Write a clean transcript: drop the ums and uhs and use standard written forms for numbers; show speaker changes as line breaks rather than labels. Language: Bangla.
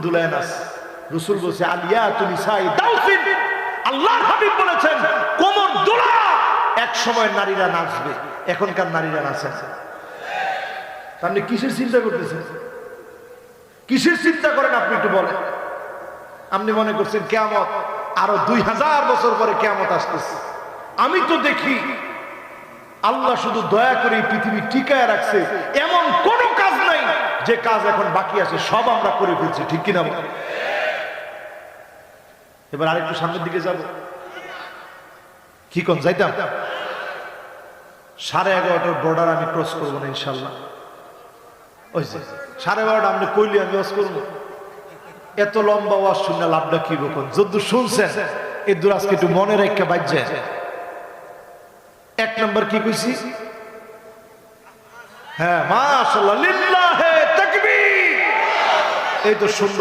দুলায় নাচ। রাসূল বলছে আলিয়াতু নিসাই দাউসিন, আল্লাহর হাবিব বলেছেন কোমর দোলা এক সময় নারীরা নাচবে, এখনকার নারীরা নাচে না। আপনি কিসের চিন্তা করতেছেন? কিসের চিন্তা করেন আপনি একটু বলেন? আপনি মনে করছেন কিয়ামত আরো 2000 বছর পরে কিয়ামত আসতেছে? আমি তো দেখি আল্লাহ শুধু দয়া করে এই পৃথিবী টিকায় রাখছে, এমন কোন কাজ নাই যে কাজ এখন বাকি আছে, সব আমরা করে ফেলছি, ঠিক কিনা বলেন? এবার আরেকটু সামনের দিকে যাব, কি কোন যাইতাম? 11:30টার বর্ডার আমি ক্রস করবো না ইনশাল্লাহ। ওই যে 12:30 আপনি কইলে আমি ওয়াজ করবো? এত লম্বা ওয়াজ শুনে লাভটা কি রকম? যদ্দূর শুনছেন এদূর আজকে একটু মনে রেখে বাজছে। 1 নম্বর কি কইছি? হ্যাঁ, মাশাআল্লাহ, লিল্লাহে তাকবীর। এই তো সুন্দর।